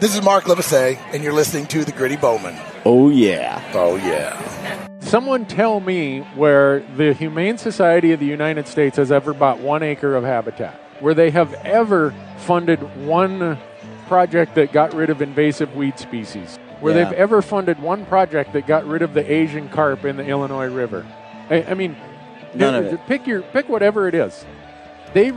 This is Mark Livesey, and you're listening to the Gritty Bowmen. Oh, yeah. Oh, yeah. Someone tell me where the Humane Society of the United States has ever bought 1 acre of habitat, where they have ever funded one project that got rid of invasive weed species, where they've ever funded one project that got rid of the Asian carp in the Illinois River. I mean, none of it. Pick whatever it is. They've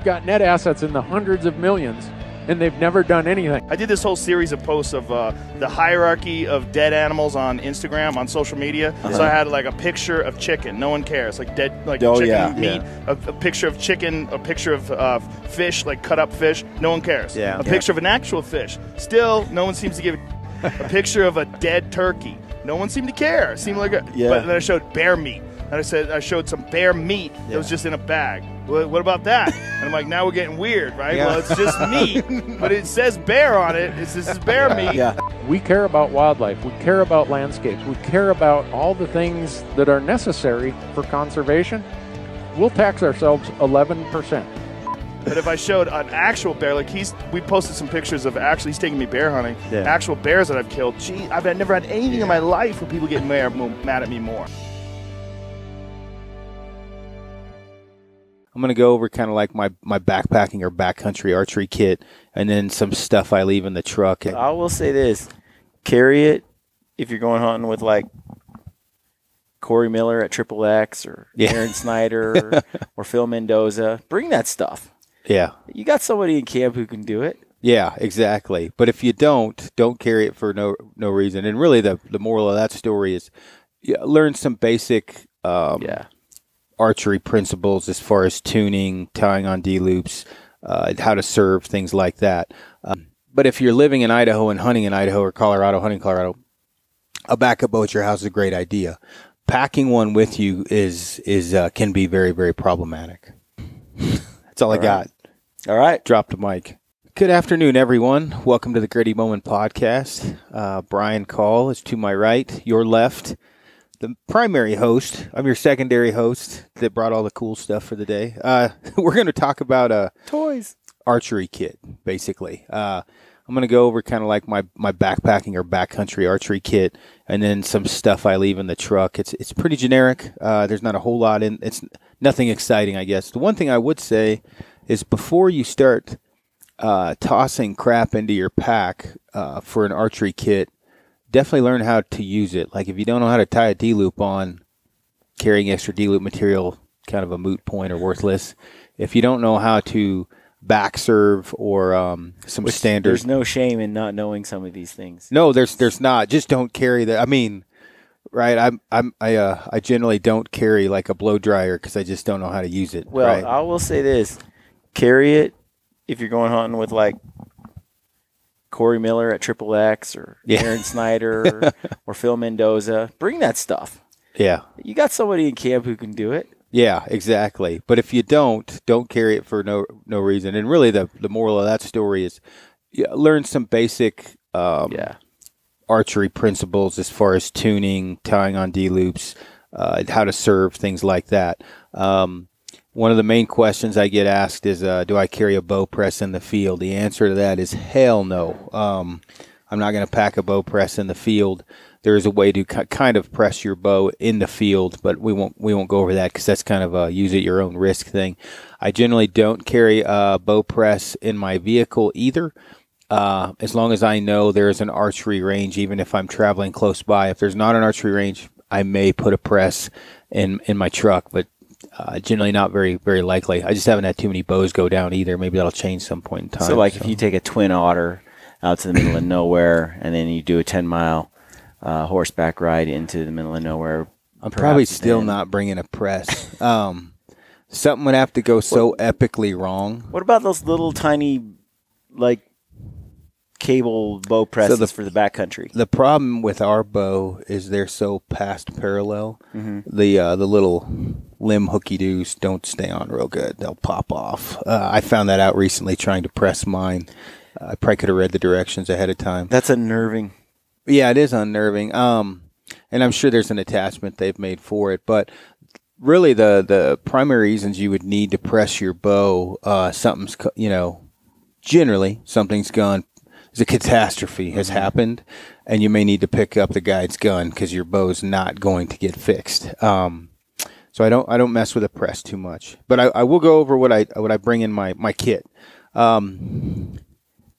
got net assets in the hundreds of millions, and they've never done anything. I did this whole series of posts of the hierarchy of dead animals on Instagram, on social media. So I had like a picture of chicken. No one cares. Like dead, like chicken meat. A picture of chicken. A picture of fish, like cut up fish. No one cares. A picture of an actual fish. Still, no one seems to give a picture of a dead turkey. No one seemed to care. It seemed like But then I showed bear meat. And I showed some bear meat that was just in a bag. What about that? And I'm like, now we're getting weird, right? Well, it's just meat, but it says bear on it. This is bear meat. We care about wildlife. We care about landscapes. We care about all the things that are necessary for conservation. We'll tax ourselves 11%. But if I showed an actual bear, like we posted some pictures of he's taking me bear hunting, actual bears that I've killed. Gee, I've never had anything in my life where people get mad at me more. I'm going to go over kind of like my backpacking or backcountry archery kit, and then some stuff I leave in the truck. I will say this. Carry it if you're going hunting with like Corey Miller at Triple X or Aaron Snyder or Phil Mendoza. Bring that stuff. Yeah. You got somebody in camp who can do it. Yeah, exactly. But if you don't carry it for no reason. And really the moral of that story is learn some basic archery principles as far as tuning, tying on D-loops, how to serve, things like that. But if you're living in Idaho and hunting in Idaho or Colorado, hunting Colorado, a backup bow at your house is a great idea. Packing one with you can be very, very problematic. That's all I got. All right. Drop the mic. Good afternoon, everyone. Welcome to the Gritty Bowmen podcast. Brian Call is to my right, your left. The primary host. I'm your secondary host that brought all the cool stuff for the day. We're going to talk about toys, archery kit, basically. I'm going to go over kind of like my backpacking or backcountry archery kit, and then some stuff I leave in the truck. It's pretty generic. There's not a whole lot in. It's nothing exciting, I guess. The one thing I would say is before you start tossing crap into your pack for an archery kit, definitely learn how to use it. Like if you don't know how to tie a D-loop on, carrying extra D-loop material, kind of a moot point or worthless. If you don't know how to back serve or some standard. There's no shame in not knowing some of these things. No, there's not. Just don't carry that. I mean, right? I generally don't carry like a blow dryer because I just don't know how to use it. Well, right? I will say this: carry it if you're going hunting with like Corey Miller at Triple X or Aaron Snyder or Phil Mendoza. Bring that stuff. Yeah. You got somebody in camp who can do it. Yeah, exactly. But if you don't carry it for no reason. And really the moral of that story is learn some basic archery principles as far as tuning, tying on D-loops, how to serve, things like that. One of the main questions I get asked is, do I carry a bow press in the field? The answer to that is hell no. I'm not going to pack a bow press in the field. There is a way to kind of press your bow in the field, but we won't go over that because that's kind of a use at your own risk thing. I generally don't carry a bow press in my vehicle either. As long as I know there's an archery range, even if I'm traveling close by. If there's not an archery range, I may put a press in my truck, but generally not very, very likely. I just haven't had too many bows go down either. Maybe that'll change some point in time. So like if you take a twin otter out to the middle of nowhere and then you do a 10-mile horseback ride into the middle of nowhere, I'm probably still not bringing a press. Something would have to go so epically wrong. What about those little tiny like cable bow presses for the backcountry? The problem with our bow is they're so past parallel. Mm-hmm. The little limb hooky-doos don't stay on real good. They'll pop off. I found that out recently trying to press mine. I probably could have read the directions ahead of time. That's unnerving. Yeah, it is unnerving. And I'm sure there's an attachment they've made for it. But really the primary reasons you would need to press your bow, something's, generally something's gone a catastrophe has happened, and you may need to pick up the guide's gun because your bow's not going to get fixed. So I don't mess with the press too much, but I will go over what I bring in my kit.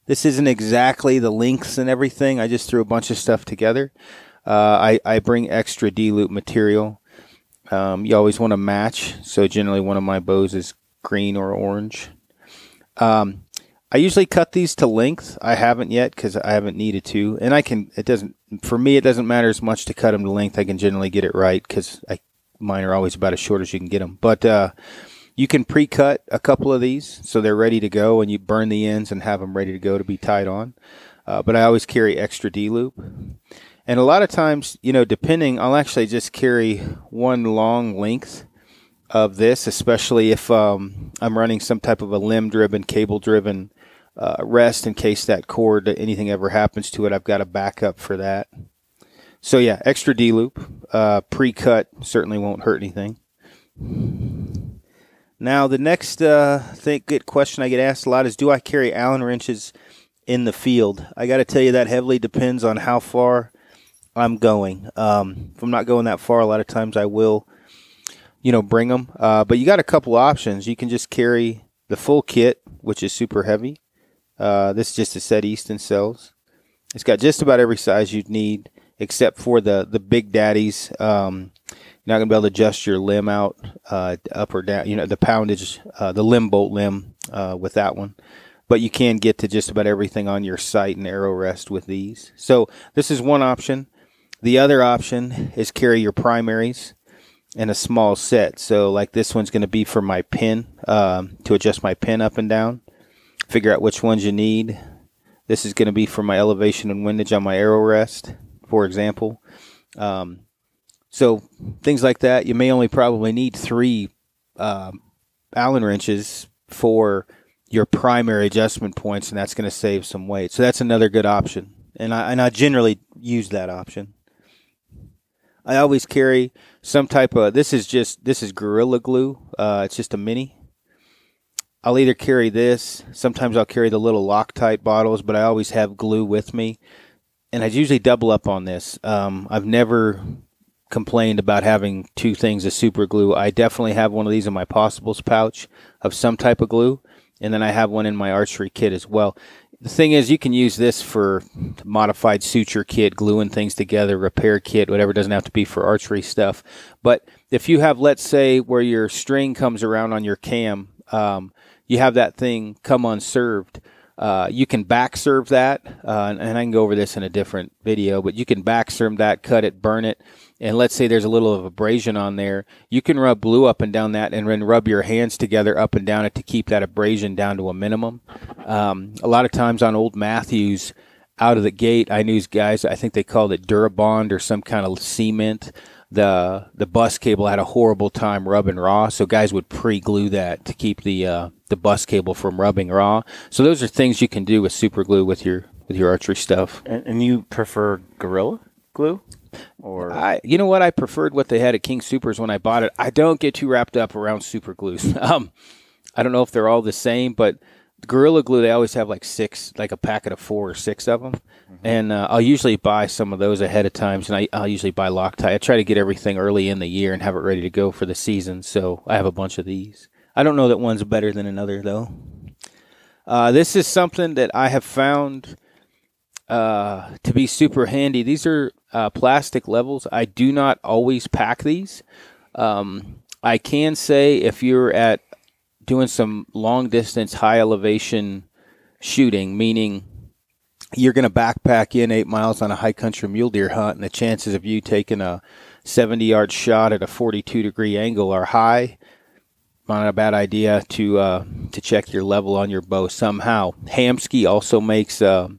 This isn't exactly the lengths and everything. I just threw a bunch of stuff together. I bring extra D-loop material. You always want to match, so generally one of my bows is green or orange. I usually cut these to length. I haven't yet because I haven't needed to, and for me it doesn't matter as much to cut them to length. I can generally get it right because mine are always about as short as you can get them. But you can pre-cut a couple of these so they're ready to go, and you burn the ends and have them ready to go to be tied on. But I always carry extra D-loop. And a lot of times, depending, I'll actually just carry one long length of this, especially if I'm running some type of a limb-driven, cable-driven rest in case that cord, anything ever happens to it, I've got a backup for that. So yeah, extra D-loop, pre-cut certainly won't hurt anything. Now the next good question I get asked a lot is, do I carry Allen wrenches in the field? I got to tell you that heavily depends on how far I'm going. If I'm not going that far, a lot of times I will, bring them. But you got a couple options. You can just carry the full kit, which is super heavy. This is just a set Easton sells. It's got just about every size you'd need, except for the big daddies. You're not going to be able to adjust your limb out up or down, the poundage, the limb bolt limb with that one. But you can get to just about everything on your sight and arrow rest with these. So this is one option. The other option is carry your primaries in a small set. So like this one's going to be for my pin, to adjust my pin up and down. Figure out which ones you need. This is going to be for my elevation and windage on my arrow rest, for example. So things like that. You may only probably need 3 Allen wrenches for your primary adjustment points, and that's going to save some weight. So that's another good option, and I generally use that option. I always carry some type of, this is Guerrilla Glue. It's just a mini. I'll either carry this. Sometimes I'll carry the little Loctite bottles, but I always have glue with me, and I usually double up on this. I've never complained about having 2 things of super glue. I definitely have one of these in my possibles pouch of some type of glue, and then I have one in my archery kit as well. The thing is, you can use this for modified suture kit, gluing things together, repair kit, whatever. It doesn't have to be for archery stuff. But if you have, let's say, where your string comes around on your cam, you have that thing come unserved. You can back serve that, and I can go over this in a different video, but you can back serve that, cut it, burn it, and let's say there's a little of abrasion on there. You can rub glue up and down that and then rub your hands together up and down it to keep that abrasion down to a minimum. A lot of times on old Matthews, out of the gate, I knew guys, I think they called it Durabond or some kind of cement. The bus cable had a horrible time rubbing raw, so guys would pre-glue that to keep the bus cable from rubbing raw. So those are things you can do with super glue with your archery stuff. And you prefer Guerrilla Glue? Or you know what? I preferred what they had at King Supers when I bought it. I don't get too wrapped up around super glues. I don't know if they're all the same, but Guerrilla Glue, they always have like 6, like a packet of 4 or 6 of them. Mm-hmm. And I'll usually buy some of those ahead of time, and I'll usually buy Loctite. I try to get everything early in the year and have it ready to go for the season, so I have a bunch of these. I don't know that one's better than another, though. This is something that I have found to be super handy. These are plastic levels. I do not always pack these. I can say if you're at doing some long distance, high elevation shooting, meaning you're going to backpack in 8 miles on a high country mule deer hunt, and the chances of you taking a 70-yard shot at a 42-degree angle are high. Not a bad idea to check your level on your bow somehow. Hamsky also makes a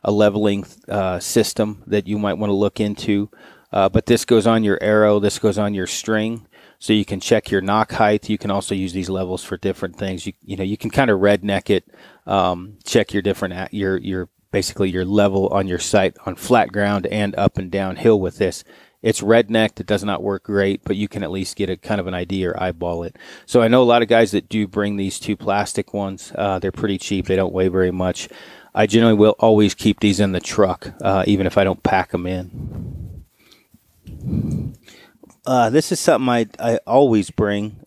leveling system that you might want to look into, but this goes on your arrow, this goes on your string, so you can check your knock height. You can also use these levels for different things. You can kind of redneck it, check your different your basically your level on your sight on flat ground and up and downhill with this. It's rednecked. It does not work great, but you can at least get a kind of an idea or eyeball it. So I know a lot of guys that do bring these 2 plastic ones. They're pretty cheap. They don't weigh very much. I generally will always keep these in the truck, even if I don't pack them in. This is something I always bring,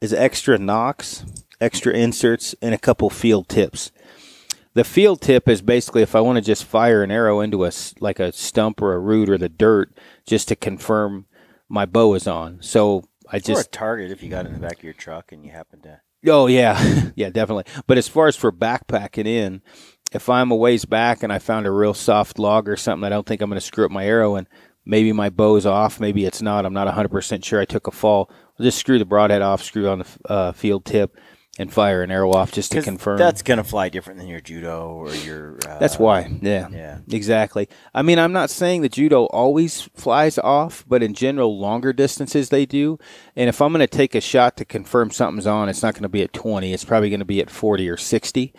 is extra nocks, extra inserts, and a couple field tips. The field tip is basically if I want to just fire an arrow into like a stump or a root or the dirt just to confirm my bow is on. So I just... Or a target if you got it in the back of your truck and you happen to... Oh, yeah. Yeah, definitely. But as far as for backpacking in, if I'm a ways back and I found a real soft log or something, I don't think I'm going to screw up my arrow, and maybe my bow's off, maybe it's not, I'm not 100% sure I took a fall, I'll just screw the broadhead off, screw on the field tip, and fire an arrow off just to confirm. That's going to fly different than your judo or your... That's why, yeah, exactly. I mean, I'm not saying that judo always flies off, but in general, longer distances they do. And if I'm going to take a shot to confirm something's on, it's not going to be at 20. It's probably going to be at 40 or 60.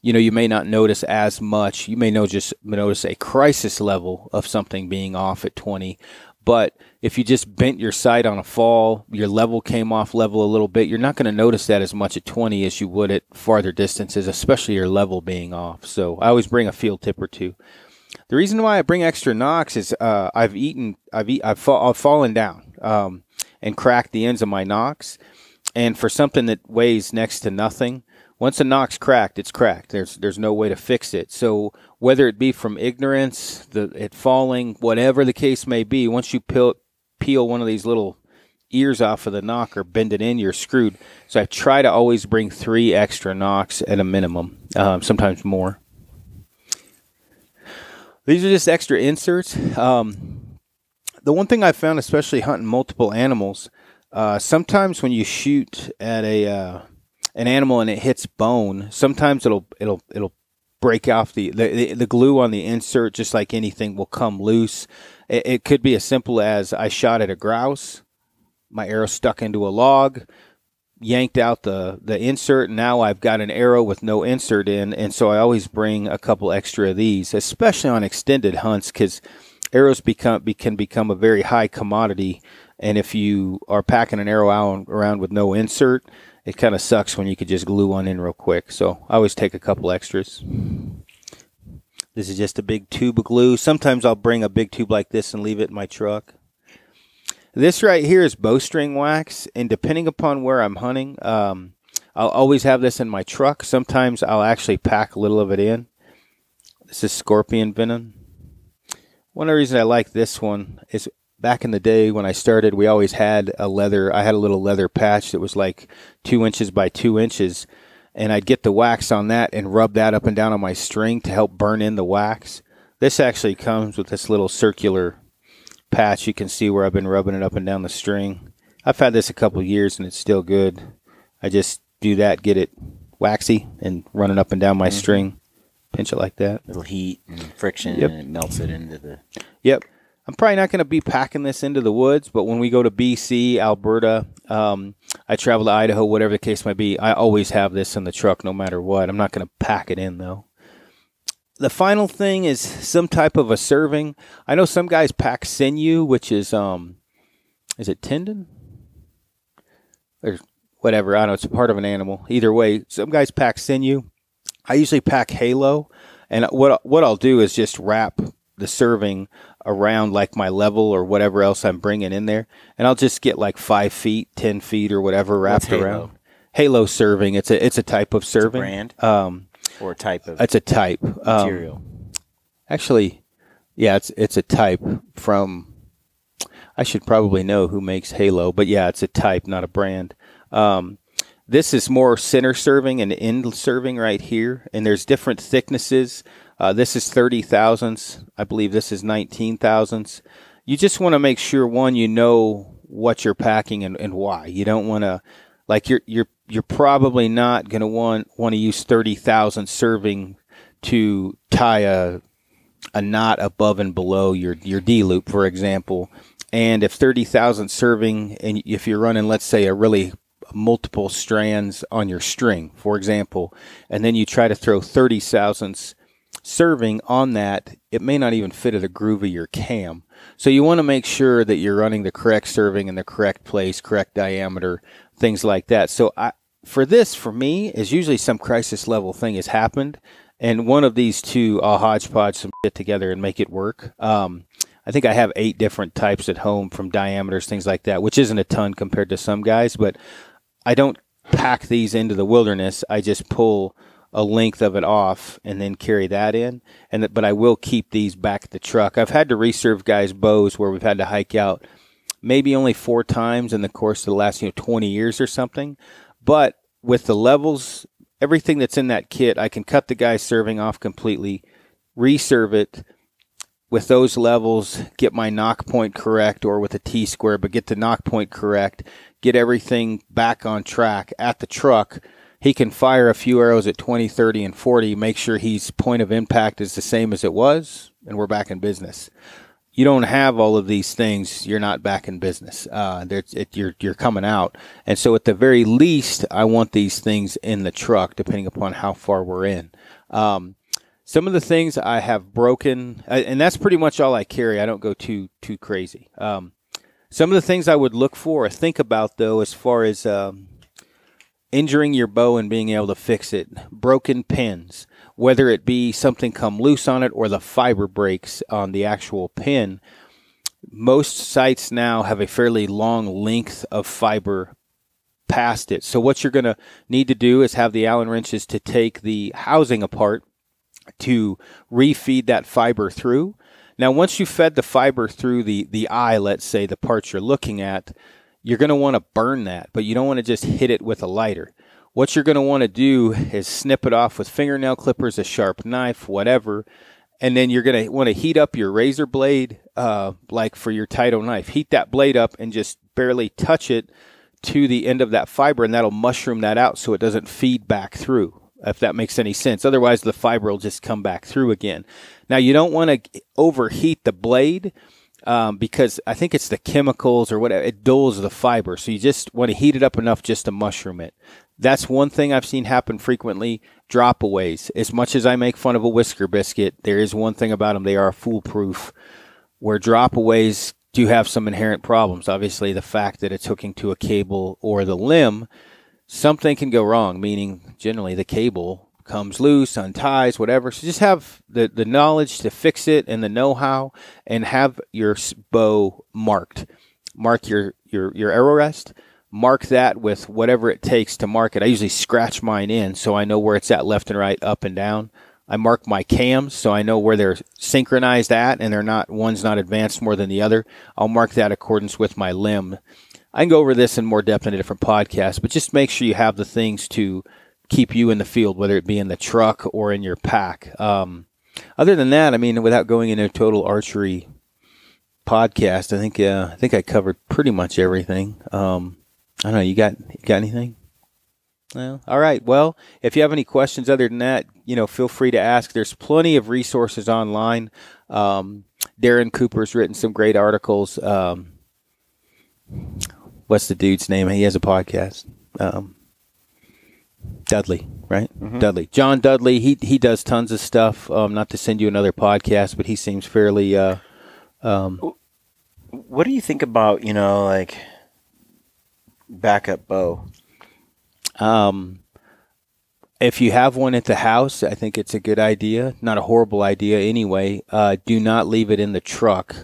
You may not notice as much. You may just notice a crisis level of something being off at 20. But if you just bent your sight on a fall, your level came off level a little bit, you're not going to notice that as much at 20 as you would at farther distances, especially your level being off. So I always bring a field tip or two. The reason why I bring extra nocks is I've fallen down and cracked the ends of my nocks. And for something that weighs next to nothing, once a nock's cracked, it's cracked. There's no way to fix it. So whether it be from ignorance, it falling, whatever the case may be, once you peel one of these little ears off of the nock or bend it in, you're screwed. So I try to always bring 3 extra nocks at a minimum, sometimes more. These are just extra inserts. The one thing I found, especially hunting multiple animals, sometimes when you shoot at an animal and it hits bone, sometimes it'll break off the glue on the insert, just like anything, will come loose. It could be as simple as I shot at a grouse, my arrow stuck into a log, yanked out the insert, and now I've got an arrow with no insert in. And so I always bring a couple extra of these, especially on extended hunts, because arrows can become a very high commodity. And if you are packing an arrow around with no insert, it kind of sucks when you could just glue one in real quick. So I always take a couple extras. This is just a big tube of glue. Sometimes I'll bring a big tube like this and leave it in my truck. This right here is bowstring wax, and depending upon where I'm hunting, I'll always have this in my truck. Sometimes I'll actually pack a little of it in. This is scorpion venom. One of the reasons I like this one is back in the day when I started, we always had I had a little leather patch that was like 2 inches by 2 inches, and I'd get the wax on that and rub that up and down on my string to help burn in the wax. This actually comes with this little circular patch. You can see where I've been rubbing it up and down the string. I've had this a couple years and it's still good. I just do that, get it waxy, and run it up and down my string. Pinch it like that. Little heat and friction, and it melts it into the... Yep. I'm probably not going to be packing this into the woods, but when we go to BC, Alberta, I travel to Idaho, whatever the case might be, I always have this in the truck no matter what. I'm not going to pack it in, though. The final thing is some type of a serving. I know some guys pack sinew, which is it tendon? Or whatever, I don't know, it's a part of an animal. Either way, some guys pack sinew. I usually pack halo, and what I'll do is just wrap the serving around like my level or whatever else I'm bringing in there, and I'll just get like 5 feet, 10 feet or whatever wrapped around. Halo serving. It's a type of serving. It's a brand? Or a type of... It's a type. Material. Actually, yeah, it's a type from... I should probably know who makes Halo, but yeah, it's a type, not a brand. This is more center serving and end serving right here, and there's different thicknesses. This is 30 thousandths. I believe this is 19 thousandths. You just want to make sure, one, you know what you're packing and why. You don't want to, like, you're probably not going to want to use 30 thousandths serving to tie a knot above and below your D loop, for example. And if 30 thousandths serving, and if you're running, let's say, a really multiple strands on your string, for example, and then you try to throw 30 thousandths serving on that, it may not even fit at the groove of your cam. So you want to make sure that you're running the correct serving in the correct place, correct diameter, things like that. So for this, for me, is usually some crisis level thing has happened, and one of these two, I'll hodgepodge some shit together and make it work. I think I have 8 different types at home, from diameters, things like that, which isn't a ton compared to some guys, but I don't pack these into the wilderness. I just pull a length of it off and then carry that in. But I will keep these back at the truck. I've had to reserve guys bows where we've had to hike out maybe only 4 times in the course of the last 20 years or something. But with the levels, everything that's in that kit, I can cut the guy's serving off completely, reserve it with those levels, get my knock point correct, or with a T-square, but get the knock point correct, get everything back on track at the truck. He can fire a few arrows at 20, 30, and 40, make sure his point of impact is the same as it was, and we're back in business. You don't have all of these things, you're not back in business. You're coming out. And so at the very least, I want these things in the truck, depending upon how far we're in. Some of the things I have broken, and that's pretty much all I carry. I don't go too crazy. Some of the things I would look for or think about, though, as far as injuring your bow and being able to fix it, broken pins, whether it be something come loose on it or the fiber breaks on the actual pin. Most sites now have a fairly long length of fiber past it. So what you're going to need to do is have the Allen wrenches to take the housing apart to refeed that fiber through. Now, once you fed the fiber through the eye, let's say the parts you're looking at, you're going to want to burn that, but you don't want to just hit it with a lighter. What you're going to want to do is snip it off with fingernail clippers, a sharp knife, whatever, and then you're going to want to heat up your razor blade, like for your Taito knife. Heat that blade up and just barely touch it to the end of that fiber, and that'll mushroom that out so it doesn't feed back through, if that makes any sense. Otherwise, the fiber will just come back through again. Now, you don't want to overheat the blade because I think it's the chemicals or whatever. It dulls the fiber. So you just want to heat it up enough just to mushroom it. That's one thing I've seen happen frequently. Drop-aways. As much as I make fun of a whisker biscuit, there is one thing about them. They are foolproof. Where drop-aways do have some inherent problems. Obviously, the fact that it's hooking to a cable or the limb, something can go wrong, meaning generally the cable comes loose, unties, whatever. So just have the knowledge to fix it and the know-how, and have your bow marked. Mark your arrow rest. Mark that with whatever it takes to mark it. I usually scratch mine in so I know where it's at, left and right, up and down. I mark my cams so I know where they're synchronized at, and one's not advanced more than the other. I'll mark that in accordance with my limb. I can go over this in more depth in a different podcast, but just make sure you have the things to keep you in the field, whether it be in the truck or in your pack. Other than that, I mean, without going into a total archery podcast, I think I covered pretty much everything. I don't know. You got anything? Well, all right. Well, if you have any questions other than that, feel free to ask. There's plenty of resources online. Darren Cooper's written some great articles. What's the dude's name? He has a podcast. Dudley, right? Mm-hmm. Dudley. John Dudley. He does tons of stuff. Not to send you another podcast, but he seems fairly. What do you think about like backup bow? If you have one at the house, I think it's a good idea. Not a horrible idea anyway. Do not leave it in the truck,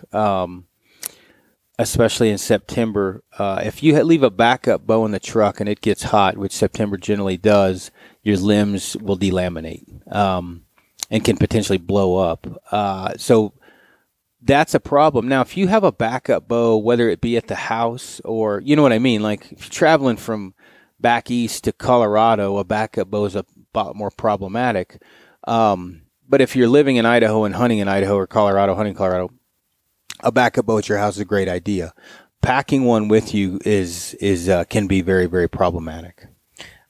especially in September. If you leave a backup bow in the truck and it gets hot, which September generally does, your limbs will delaminate and can potentially blow up. So that's a problem. Now, if you have a backup bow, whether it be at the house or, you know what I mean, like if you're traveling from back east to Colorado, a backup bow is a lot more problematic. But if you're living in Idaho and hunting in Idaho or Colorado, hunting Colorado, a backup bow at your house is a great idea. Packing one with you can be very, very problematic.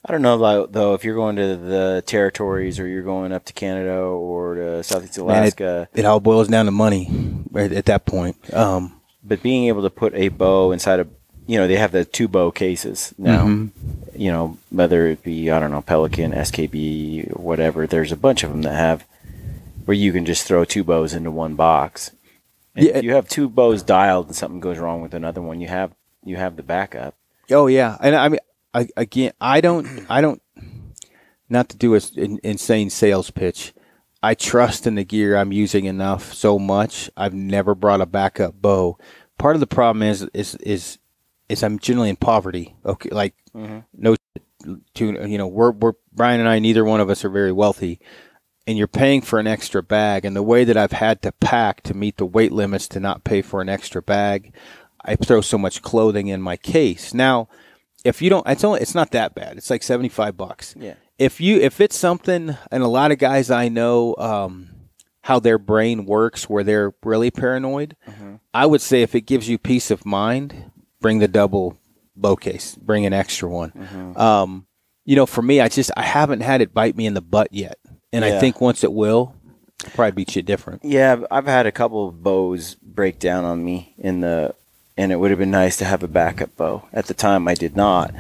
I don't know, though, if you're going to the territories or you're going up to Canada or to Southeast Alaska. Man, it all boils down to money right at that point. But being able to put a bow inside of, they have the 2 bow cases now, mm-hmm. Whether it be, I don't know, Pelican, SKB, or whatever. There's a bunch of them that have where you can just throw 2 bows into one box. And if you have 2 bows dialed and something goes wrong with another one, you have the backup. Oh, yeah. And I mean, I don't, not to do an insane sales pitch. I trust in the gear I'm using enough so much. I've never brought a backup bow. Part of the problem is I'm generally in poverty. Okay, like no, we're Brian and I. Neither one of us are very wealthy, and you're paying for an extra bag. And the way that I've had to pack to meet the weight limits to not pay for an extra bag, I throw so much clothing in my case. Now, if you don't, it's not that bad. It's like $75. Yeah. If it's something, and a lot of guys I know, how their brain works where they're really paranoid, I would say if it gives you peace of mind, bring the double bow case, bring an extra one. For me, I haven't had it bite me in the butt yet. And I think once it will, probably be shit different. Yeah, I've had a couple of bows break down on me and it would have been nice to have a backup bow. At the time, I did not.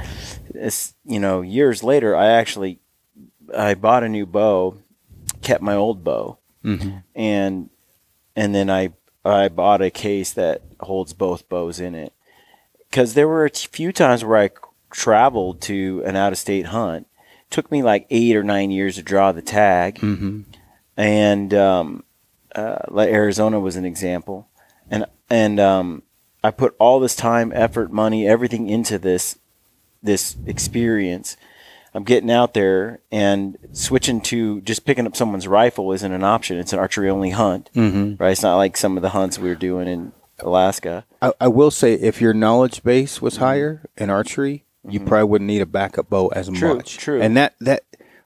Years later, I bought a new bow, kept my old bow, and then I bought a case that holds both bows in it. Because there were a few times where I traveled to an out-of-state hunt. It took me like 8 or 9 years to draw the tag, and like Arizona was an example, and I put all this time, effort, money, everything into this experience. I'm getting out there and switching to just picking up someone's rifle isn't an option. It's an archery only hunt, right? It's not like some of the hunts we were doing in Alaska. I will say, if your knowledge base was higher in archery, you probably wouldn't need a backup bow as much. True. And that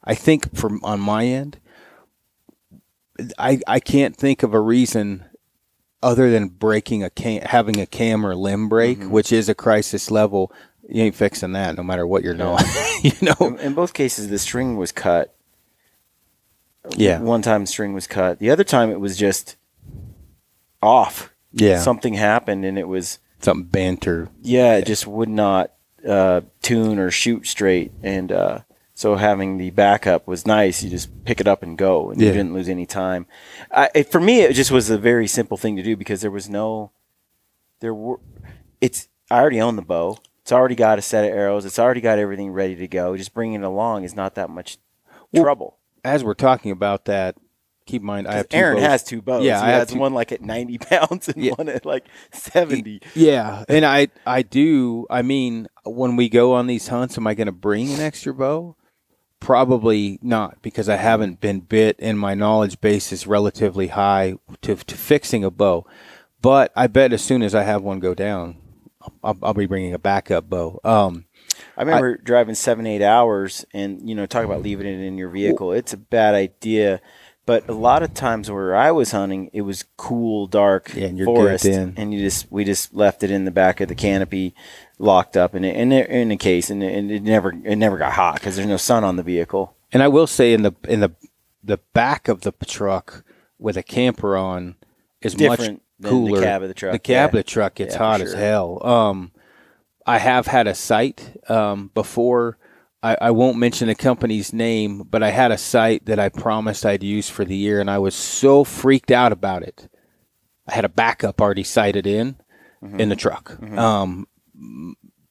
I think on my end, I can't think of a reason other than having a cam or limb break, which is a crisis level. You ain't fixing that no matter what you're doing. In both cases, the string was cut. Yeah. One time the string was cut. The other time it was just off. Yeah. Something happened and it was something banter. Yeah, it just would not tune or shoot straight. And so having the backup was nice. You just pick it up and go, and you didn't lose any time. For me, it just was a very simple thing to do because I already own the bow. It's already got a set of arrows. It's already got everything ready to go. Just bringing it along is not that much trouble. As we're talking about that, keep in mind I have two Aaron bows. has two bows. Yeah, he has one like at 90 pounds and one at like 70. Yeah, and I do. I mean, when we go on these hunts, am I going to bring an extra bow? Probably not, because I haven't been bit and my knowledge base is relatively high to fixing a bow. But I bet as soon as I have one go down, I'll be bringing a backup bow. I remember driving 7-8 hours and, talk about leaving it in your vehicle. It's a bad idea. But a lot of times where I was hunting, it was cool, dark forest, and we just left it in the back of the canopy, locked up in a case, and it never got hot because there's no sun on the vehicle. And I will say, in the back of the truck with a camper on is different much cooler. The cab of the truck. The cab of the truck gets hot as hell. I have had a sight before. I won't mention the company's name, but I had a sight that I promised I'd use for the year, and I was so freaked out about it. I had a backup already sighted in the truck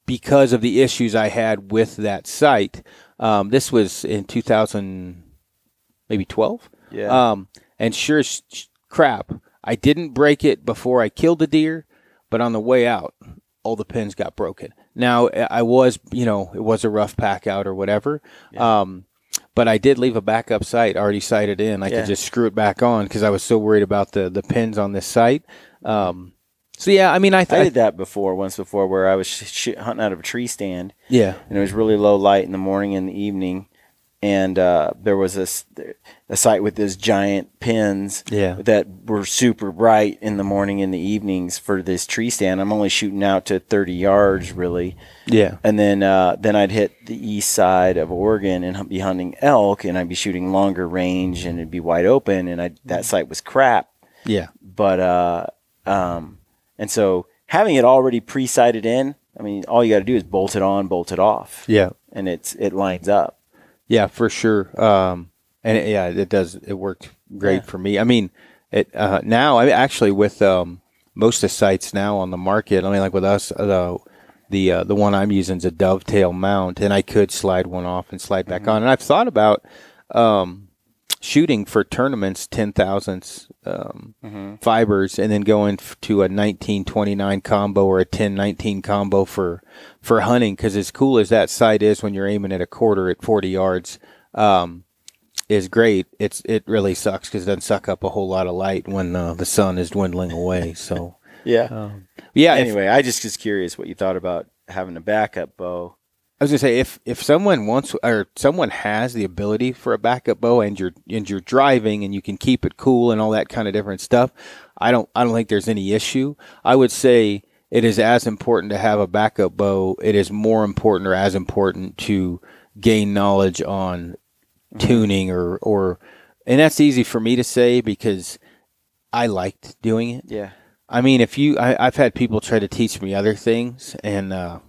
because of the issues I had with that sight. This was in 2012. Yeah. And sure as crap, I didn't break it before I killed the deer, but on the way out, all the pins got broken. Now, I was, it was a rough pack out or whatever, but I did leave a backup sight already sighted in. I could just screw it back on because I was so worried about the pins on this sight. I did that once before where I was hunting out of a tree stand. Yeah. And it was really low light in the morning and the evening. And there was a site with these giant pins that were super bright in the morning and the evenings for this tree stand. I'm only shooting out to 30 yards, really. Yeah. And then I'd hit the east side of Oregon and be hunting elk, and I'd be shooting longer range, and it'd be wide open, and that site was crap. Yeah. But and so having it already pre-sighted in, I mean, all you got to do is bolt it on, bolt it off. Yeah. And it lines up. Yeah, for sure. It does. It worked great for me. I mean, now, actually with most of the sites now on the market, I mean, like with us, The one I'm using is a dovetail mount, and I could slide one off and slide back on. And I've thought about shooting for tournaments 10,000ths fibers, and then going to a 1929 combo or a 1019 combo for hunting. Because as cool as that sight is when you're aiming at a quarter at 40 yards, is great. It really sucks because it doesn't suck up a whole lot of light when the sun is dwindling away. So yeah. Anyway, I just was curious what you thought about having a backup bow. I was gonna say if someone wants or someone has the ability for a backup bow and you're driving and you can keep it cool and all that kind of different stuff, I don't think there's any issue. I would say it is as important to have a backup bow. It is more important or as important to gain knowledge on tuning or and that's easy for me to say because I liked doing it. Yeah. I mean, I've had people try to teach me other things, and I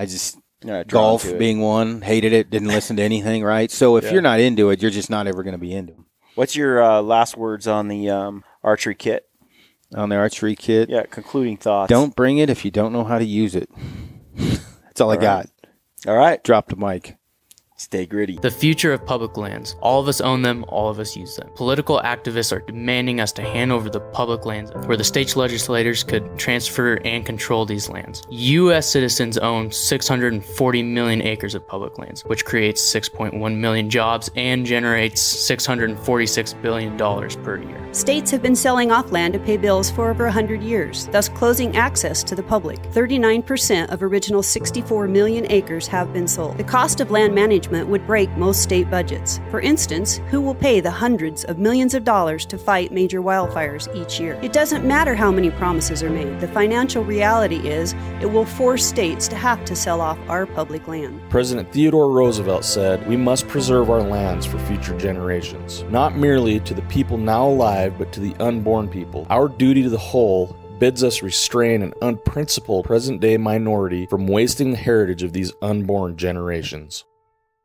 just golf being one, hated it, didn't listen to anything, right? So if you're not into it, you're just not ever going to be into it. What's your last words on the archery kit? On the archery kit? Yeah, concluding thoughts. Don't bring it if you don't know how to use it. That's all I got. All right. Drop the mic. Stay gritty. The future of public lands. All of us own them, all of us use them. Political activists are demanding us to hand over the public lands where the state legislators could transfer and control these lands. U.S. citizens own 640 million acres of public lands, which creates 6.1 million jobs and generates $646 billion per year. States have been selling off land to pay bills for over 100 years, thus closing access to the public. 39% of original 64 million acres have been sold. The cost of land management would break most state budgets. For instance, who will pay the hundreds of millions of dollars to fight major wildfires each year? It doesn't matter how many promises are made. The financial reality is it will force states to have to sell off our public land. President Theodore Roosevelt said, "We must preserve our lands for future generations, not merely to the people now alive, but to the unborn people. Our duty to the whole bids us restrain an unprincipled present-day minority from wasting the heritage of these unborn generations."